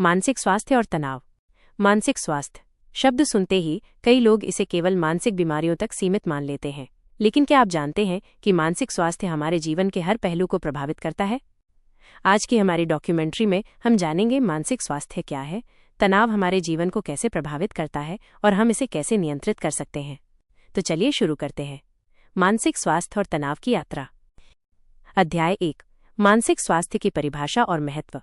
मानसिक स्वास्थ्य और तनाव। मानसिक स्वास्थ्य शब्द सुनते ही कई लोग इसे केवल मानसिक बीमारियों तक सीमित मान लेते हैं, लेकिन क्या आप जानते हैं कि मानसिक स्वास्थ्य हमारे जीवन के हर पहलू को प्रभावित करता है? आज की हमारी डॉक्यूमेंट्री में हम जानेंगे मानसिक स्वास्थ्य क्या है, तनाव हमारे जीवन को कैसे प्रभावित करता है और हम इसे कैसे नियंत्रित कर सकते हैं। तो चलिए शुरू करते हैं। मानसिक स्वास्थ्य और तनाव की यात्रा। अध्याय 1। मानसिक स्वास्थ्य की परिभाषा और महत्व।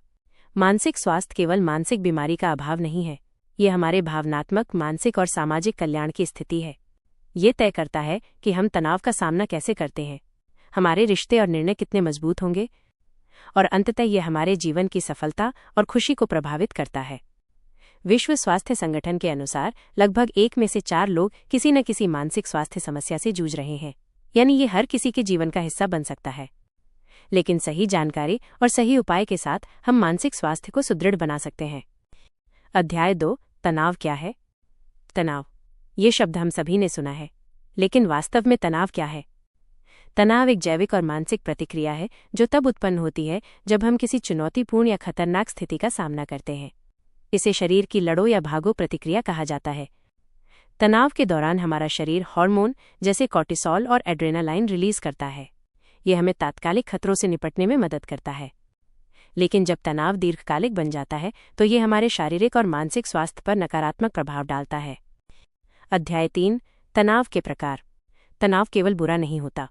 मानसिक स्वास्थ्य केवल मानसिक बीमारी का अभाव नहीं है, ये हमारे भावनात्मक, मानसिक और सामाजिक कल्याण की स्थिति है। ये तय करता है कि हम तनाव का सामना कैसे करते हैं, हमारे रिश्ते और निर्णय कितने मजबूत होंगे, और अंततः ये हमारे जीवन की सफलता और खुशी को प्रभावित करता है। विश्व स्वास्थ्य संगठन के अनुसार लगभग 1 में से 4 लोग किसी न किसी मानसिक स्वास्थ्य समस्या से जूझ रहे हैं, यानी ये हर किसी के जीवन का हिस्सा बन सकता है। लेकिन सही जानकारी और सही उपाय के साथ हम मानसिक स्वास्थ्य को सुदृढ़ बना सकते हैं। अध्याय 2। तनाव क्या है? तनाव, ये शब्द हम सभी ने सुना है, लेकिन वास्तव में तनाव क्या है? तनाव एक जैविक और मानसिक प्रतिक्रिया है जो तब उत्पन्न होती है जब हम किसी चुनौतीपूर्ण या खतरनाक स्थिति का सामना करते हैं। इसे शरीर की लड़ो या भागो प्रतिक्रिया कहा जाता है। तनाव के दौरान हमारा शरीर हार्मोन जैसे कॉर्टिसोल और एड्रेनालाइन रिलीज करता है। यह हमें तात्कालिक खतरों से निपटने में मदद करता है। लेकिन जब तनाव दीर्घकालिक बन जाता है तो ये हमारे शारीरिक और मानसिक स्वास्थ्य पर नकारात्मक प्रभाव डालता है। अध्याय 3। तनाव के प्रकार। तनाव केवल बुरा नहीं होता,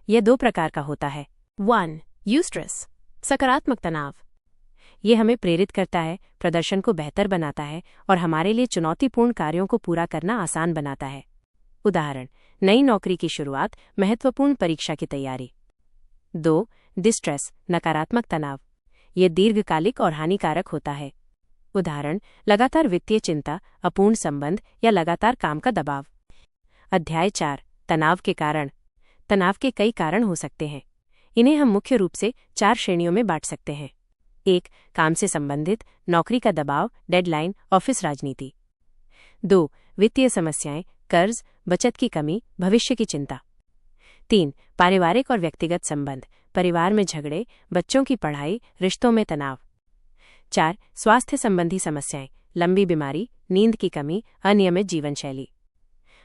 यह 2 प्रकार का होता है। 1. यूस्ट्रेस, सकारात्मक तनाव। ये हमें प्रेरित करता है, प्रदर्शन को बेहतर बनाता है और हमारे लिए चुनौतीपूर्ण कार्यों को पूरा करना आसान बनाता है। उदाहरण, नई नौकरी की शुरुआत, महत्वपूर्ण परीक्षा की तैयारी। 2. डिस्ट्रेस, नकारात्मक तनाव। ये दीर्घकालिक और हानिकारक होता है। उदाहरण, लगातार वित्तीय चिंता, अपूर्ण संबंध या लगातार काम का दबाव। अध्याय 4। तनाव के कारण। तनाव के कई कारण हो सकते हैं। इन्हें हम मुख्य रूप से 4 श्रेणियों में बांट सकते हैं। 1. काम से संबंधित, नौकरी का दबाव, डेडलाइन, ऑफिस राजनीति। 2. वित्तीय समस्याएं, कर्ज, बचत की कमी, भविष्य की चिंता। 3. पारिवारिक और व्यक्तिगत संबंध, परिवार में झगड़े, बच्चों की पढ़ाई, रिश्तों में तनाव। 4. स्वास्थ्य संबंधी समस्याएं, लंबी बीमारी, नींद की कमी, अनियमित जीवन शैली।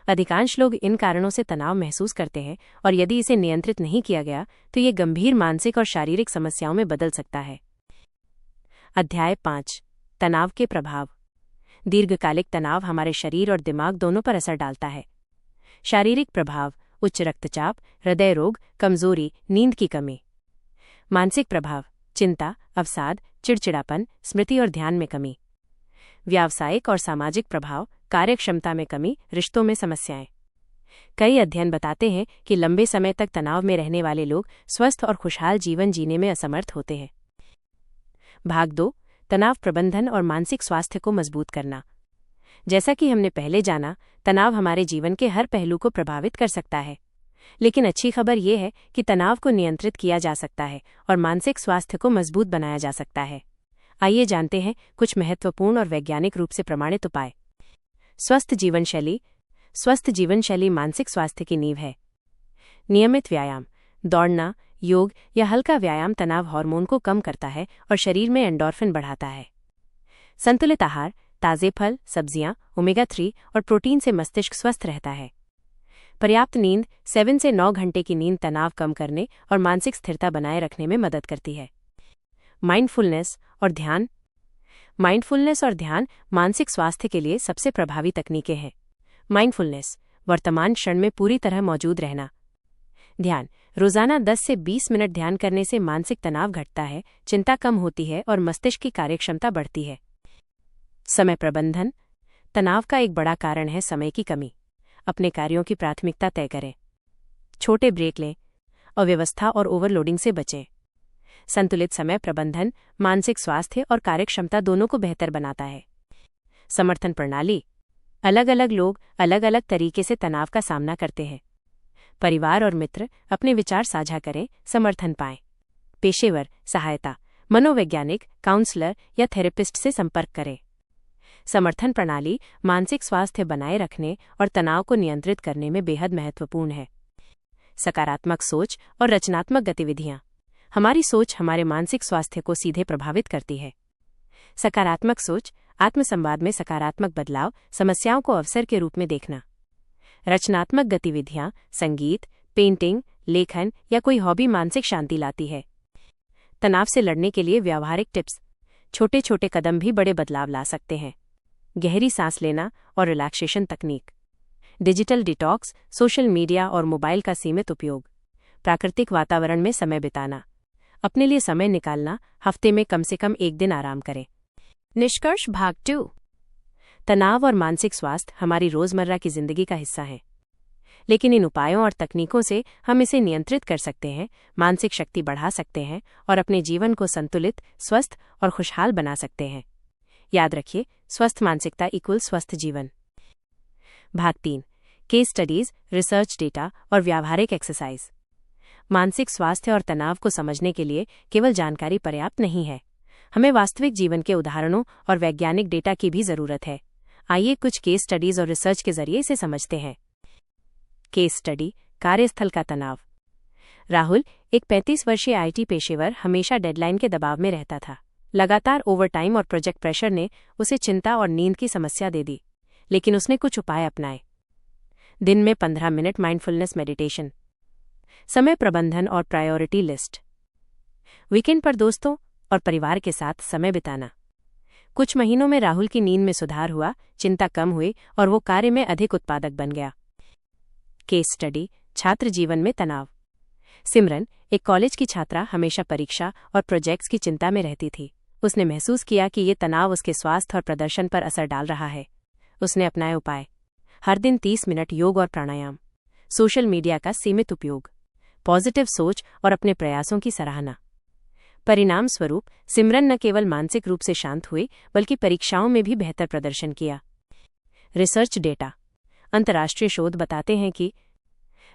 अधिकांश लोग इन कारणों से तनाव महसूस करते हैं और यदि इसे नियंत्रित नहीं किया गया तो ये गंभीर मानसिक और शारीरिक समस्याओं में बदल सकता है। अध्याय 5। तनाव के प्रभाव। दीर्घकालिक तनाव हमारे शरीर और दिमाग दोनों पर असर डालता है। शारीरिक प्रभाव, उच्च रक्तचाप, हृदय रोग, कमजोरी, नींद की कमी। मानसिक प्रभाव, चिंता, अवसाद, चिड़चिड़ापन, स्मृति और ध्यान में कमी। व्यावसायिक और सामाजिक प्रभाव, कार्यक्षमता में कमी, रिश्तों में समस्याएं। कई अध्ययन बताते हैं कि लंबे समय तक तनाव में रहने वाले लोग स्वस्थ और खुशहाल जीवन जीने में असमर्थ होते हैं। भाग 2। तनाव प्रबंधन और मानसिक स्वास्थ्य को मजबूत करना। जैसा कि हमने पहले जाना, तनाव हमारे जीवन के हर पहलू को प्रभावित कर सकता है। लेकिन अच्छी खबर यह है कि तनाव को नियंत्रित किया जा सकता है और मानसिक स्वास्थ्य को मजबूत बनाया जा सकता है। आइए जानते हैं कुछ महत्वपूर्ण और वैज्ञानिक रूप से प्रमाणित उपाय। स्वस्थ जीवन शैली। स्वस्थ जीवन शैली मानसिक स्वास्थ्य की नींव है। नियमित व्यायाम, दौड़ना, योग या हल्का व्यायाम तनाव हार्मोन को कम करता है और शरीर में एंडोर्फिन बढ़ाता है। संतुलित आहार, ताजे फल, सब्जियां, ओमेगा 3 और प्रोटीन से मस्तिष्क स्वस्थ रहता है। पर्याप्त नींद, 7 से 9 घंटे की नींद तनाव कम करने और मानसिक स्थिरता बनाए रखने में मदद करती है। माइंडफुलनेस और ध्यान। माइंडफुलनेस और ध्यान मानसिक स्वास्थ्य के लिए सबसे प्रभावी तकनीकें हैं। माइंडफुलनेस, वर्तमान क्षण में पूरी तरह मौजूद रहना। ध्यान, रोजाना 10 से 20 मिनट ध्यान करने से मानसिक तनाव घटता है, चिंता कम होती है और मस्तिष्क की कार्यक्षमता बढ़ती है। समय प्रबंधन। तनाव का एक बड़ा कारण है समय की कमी। अपने कार्यों की प्राथमिकता तय करें। छोटे ब्रेक लें। अव्यवस्था और ओवरलोडिंग से बचें। संतुलित समय प्रबंधन मानसिक स्वास्थ्य और कार्यक्षमता दोनों को बेहतर बनाता है। समर्थन प्रणाली। अलग अलग लोग अलग अलग तरीके से तनाव का सामना करते हैं। परिवार और मित्र अपने विचार साझा करें, समर्थन पाएं। पेशेवर सहायता, मनोवैज्ञानिक, काउंसलर या थेरेपिस्ट से संपर्क करें। समर्थन प्रणाली मानसिक स्वास्थ्य बनाए रखने और तनाव को नियंत्रित करने में बेहद महत्वपूर्ण है। सकारात्मक सोच और रचनात्मक गतिविधियां। हमारी सोच हमारे मानसिक स्वास्थ्य को सीधे प्रभावित करती है। सकारात्मक सोच, आत्मसंवाद में सकारात्मक बदलाव, समस्याओं को अवसर के रूप में देखना। रचनात्मक गतिविधियां, संगीत, पेंटिंग, लेखन या कोई हॉबी मानसिक शांति लाती है। तनाव से लड़ने के लिए व्यावहारिक टिप्स। छोटे छोटे कदम भी बड़े बदलाव ला सकते हैं। गहरी सांस लेना और रिलैक्सेशन तकनीक। डिजिटल डिटॉक्स, सोशल मीडिया और मोबाइल का सीमित उपयोग। प्राकृतिक वातावरण में समय बिताना। अपने लिए समय निकालना, हफ्ते में कम से कम एक दिन आराम करें। निष्कर्ष भाग 2। तनाव और मानसिक स्वास्थ्य हमारी रोजमर्रा की जिंदगी का हिस्सा है, लेकिन इन उपायों और तकनीकों से हम इसे नियंत्रित कर सकते हैं, मानसिक शक्ति बढ़ा सकते हैं और अपने जीवन को संतुलित, स्वस्थ और खुशहाल बना सकते हैं। याद रखिए, स्वस्थ मानसिकता इक्वल स्वस्थ जीवन। भाग 3। केस स्टडीज, रिसर्च डेटा और व्यावहारिक एक्सरसाइज। मानसिक स्वास्थ्य और तनाव को समझने के लिए केवल जानकारी पर्याप्त नहीं है, हमें वास्तविक जीवन के उदाहरणों और वैज्ञानिक डेटा की भी जरूरत है। आइए कुछ केस स्टडीज और रिसर्च के जरिए इसे समझते हैं। केस स्टडी, कार्यस्थल का तनाव। राहुल, एक 35 वर्षीय आईटी पेशेवर, हमेशा डेडलाइन के दबाव में रहता था। लगातार ओवरटाइम और प्रोजेक्ट प्रेशर ने उसे चिंता और नींद की समस्या दे दी, लेकिन उसने कुछ उपाय अपनाए। दिन में 15 मिनट माइंडफुलनेस मेडिटेशन, समय प्रबंधन और प्रायोरिटी लिस्ट, वीकेंड पर दोस्तों और परिवार के साथ समय बिताना। कुछ महीनों में राहुल की नींद में सुधार हुआ, चिंता कम हुई और वो कार्य में अधिक उत्पादक बन गया। केस स्टडी, छात्र जीवन में तनाव। सिमरन, एक कॉलेज की छात्रा, हमेशा परीक्षा और प्रोजेक्ट्स की चिंता में रहती थी। उसने महसूस किया कि ये तनाव उसके स्वास्थ्य और प्रदर्शन पर असर डाल रहा है। उसने अपनाए उपाय। हर दिन 30 मिनट योग और प्राणायाम, सोशल मीडिया का सीमित उपयोग, पॉजिटिव सोच और अपने प्रयासों की सराहना। परिणाम स्वरूप सिमरन न केवल मानसिक रूप से शांत हुई, बल्कि परीक्षाओं में भी बेहतर प्रदर्शन किया। Research data. अंतर्राष्ट्रीय शोध बताते हैं कि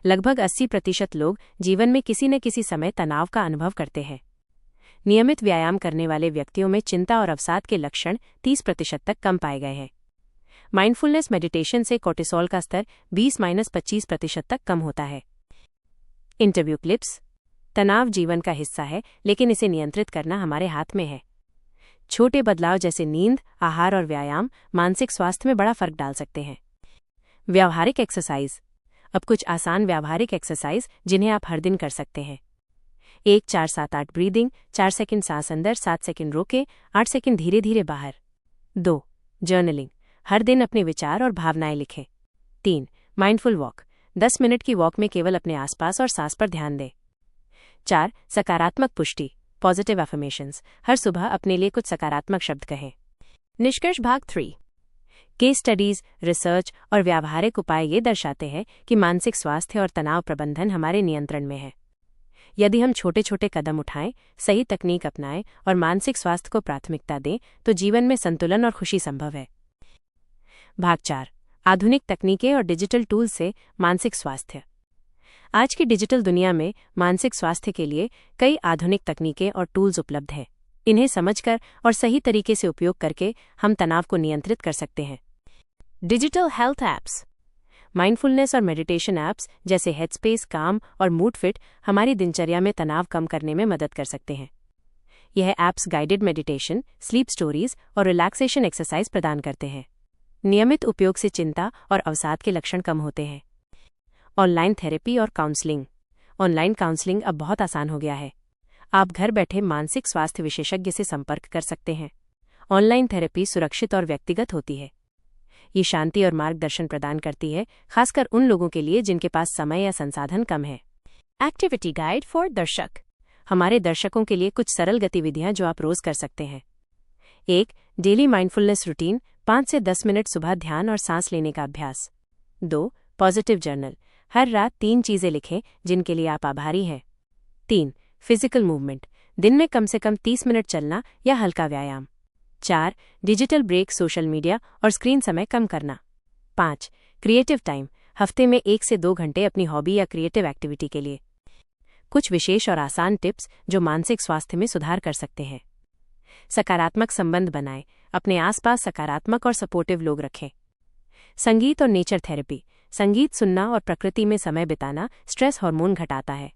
लगभग 80% लोग जीवन में किसी न किसी समय तनाव का अनुभव करते हैं। नियमित व्यायाम करने वाले व्यक्तियों में चिंता और अवसाद के लक्षण 30% तक कम पाए गए हैं। माइंडफुलनेस मेडिटेशन से कोर्टिसोल का स्तर 20-25% तक कम होता है। Interview clips. तनाव जीवन का हिस्सा है, लेकिन इसे नियंत्रित करना हमारे हाथ में है। छोटे बदलाव जैसे नींद, आहार और व्यायाम मानसिक स्वास्थ्य में बड़ा फर्क डाल सकते हैं। व्यावहारिक एक्सरसाइज। अब कुछ आसान व्यावहारिक एक्सरसाइज जिन्हें आप हर दिन कर सकते हैं। 1-4-7-8 ब्रीदिंग, 4 सेकंड सांस अंदर, 7 सेकंड रोके, 8 सेकंड धीरे धीरे बाहर। 2. जर्नलिंग, हर दिन अपने विचार और भावनाएं लिखें। 3. माइंडफुल वॉक, 10 मिनट की वॉक में केवल अपने आसपास और सांस पर ध्यान दें। 4. सकारात्मक पुष्टि, पॉजिटिव अफर्मेशंस, हर सुबह अपने लिए कुछ सकारात्मक शब्द कहें। निष्कर्ष भाग 3। केस स्टडीज, रिसर्च और व्यावहारिक उपाय ये दर्शाते हैं कि मानसिक स्वास्थ्य और तनाव प्रबंधन हमारे नियंत्रण में है। यदि हम छोटे छोटे कदम उठाएं, सही तकनीक अपनाएं और मानसिक स्वास्थ्य को प्राथमिकता दें, तो जीवन में संतुलन और खुशी संभव है। भाग 4। आधुनिक तकनीकें और डिजिटल टूल्स से मानसिक स्वास्थ्य। आज की डिजिटल दुनिया में मानसिक स्वास्थ्य के लिए कई आधुनिक तकनीकें और टूल्स उपलब्ध हैं। इन्हें समझकर और सही तरीके से उपयोग करके हम तनाव को नियंत्रित कर सकते हैं। Digital health apps. माइंडफुलनेस और मेडिटेशन ऐप्स जैसे हेडस्पेस, काम और मूडफिट हमारी दिनचर्या में तनाव कम करने में मदद कर सकते हैं। यह apps guided meditation, sleep stories और रिलैक्सेशन एक्सरसाइज प्रदान करते हैं। नियमित उपयोग से चिंता और अवसाद के लक्षण कम होते हैं। ऑनलाइन थेरेपी और काउंसलिंग। ऑनलाइन काउंसलिंग अब बहुत आसान हो गया है। आप घर बैठे मानसिक स्वास्थ्य विशेषज्ञ से संपर्क कर सकते हैं। ऑनलाइन थेरेपी सुरक्षित और व्यक्तिगत होती है। ये शांति और मार्गदर्शन प्रदान करती है, खासकर उन लोगों के लिए जिनके पास समय या संसाधन कम है। एक्टिविटी गाइड फॉर दर्शक। हमारे दर्शकों के लिए कुछ सरल गतिविधियां जो आप रोज कर सकते हैं। 1. डेली माइंडफुलनेस रूटीन, 5 से 10 मिनट सुबह ध्यान और सांस लेने का अभ्यास। 2. पॉजिटिव जर्नल, हर रात 3 चीजें लिखें जिनके लिए आप आभारी हैं। 3. फिजिकल मूवमेंट, दिन में कम से कम 30 मिनट चलना या हल्का व्यायाम। 4. डिजिटल ब्रेक, सोशल मीडिया और स्क्रीन समय कम करना। 5. क्रिएटिव टाइम, हफ्ते में 1 से 2 घंटे अपनी हॉबी या क्रिएटिव एक्टिविटी के लिए। कुछ विशेष और आसान टिप्स जो मानसिक स्वास्थ्य में सुधार कर सकते हैं। सकारात्मक संबंध बनाएं, अपने आसपास सकारात्मक और सपोर्टिव लोग रखें। संगीत और नेचर थेरेपी, संगीत सुनना और प्रकृति में समय बिताना स्ट्रेस हार्मोन घटाता है।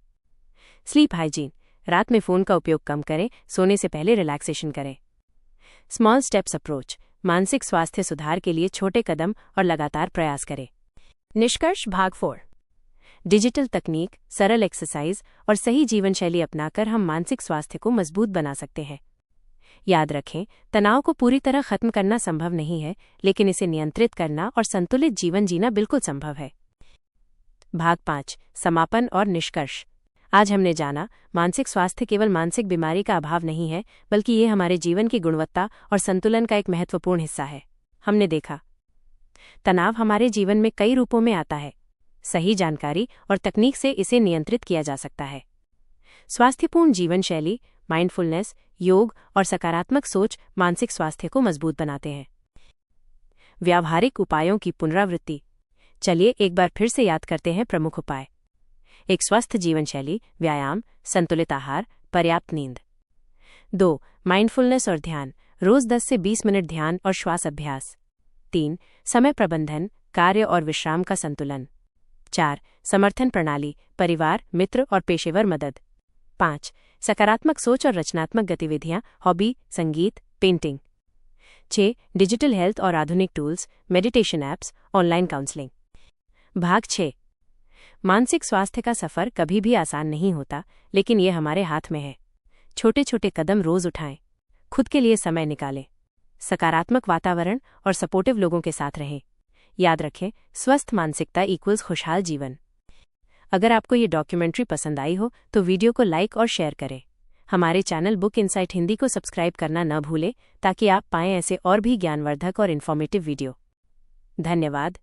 स्लीप हाइजीन, रात में फोन का उपयोग कम करें, सोने से पहले रिलैक्सेशन करें। स्मॉल स्टेप्स अप्रोच, मानसिक स्वास्थ्य सुधार के लिए छोटे कदम और लगातार प्रयास करें। निष्कर्ष भाग 4। डिजिटल तकनीक, सरल एक्सरसाइज और सही जीवनशैली अपनाकर हम मानसिक स्वास्थ्य को मजबूत बना सकते हैं। याद रखें, तनाव को पूरी तरह खत्म करना संभव नहीं है, लेकिन इसे नियंत्रित करना और संतुलित जीवन जीना बिल्कुल संभव है। भाग 5, समापन और निष्कर्ष। आज हमने जाना, मानसिक स्वास्थ्य केवल मानसिक बीमारी का अभाव नहीं है, बल्कि ये हमारे जीवन की गुणवत्ता और संतुलन का एक महत्वपूर्ण हिस्सा है। हमने देखा, तनाव हमारे जीवन में कई रूपों में आता है। सही जानकारी और तकनीक से इसे नियंत्रित किया जा सकता है। स्वास्थ्यपूर्ण जीवन शैली, माइंडफुलनेस, योग और सकारात्मक सोच मानसिक स्वास्थ्य को मजबूत बनाते हैं। व्यावहारिक उपायों की पुनरावृत्ति। चलिए एक बार फिर से याद करते हैं प्रमुख उपाय। एक स्वस्थ जीवन शैली, व्यायाम, संतुलित आहार, पर्याप्त नींद। 2. माइंडफुलनेस और ध्यान, रोज 10 से 20 मिनट ध्यान और श्वास अभ्यास। 3. समय प्रबंधन, कार्य और विश्राम का संतुलन। 4. समर्थन प्रणाली, परिवार, मित्र और पेशेवर मदद। 5. सकारात्मक सोच और रचनात्मक गतिविधियां, हॉबी, संगीत, पेंटिंग। 6. डिजिटल हेल्थ और आधुनिक tools, meditation apps, online counselling. भाग 6। मानसिक स्वास्थ्य का सफर कभी भी आसान नहीं होता, लेकिन ये हमारे हाथ में है। छोटे छोटे कदम रोज उठाएं, खुद के लिए समय निकालें, सकारात्मक वातावरण और सपोर्टिव लोगों के साथ रहें। याद रखें, स्वस्थ मानसिकता इक्वल्स खुशहाल जीवन। अगर आपको ये डॉक्यूमेंट्री पसंद आई हो तो वीडियो को लाइक और शेयर करें। हमारे चैनल बुक इनसाइट हिंदी को सब्सक्राइब करना न भूलें, ताकि आप पाएं ऐसे और भी ज्ञानवर्धक और इन्फॉर्मेटिव वीडियो। धन्यवाद।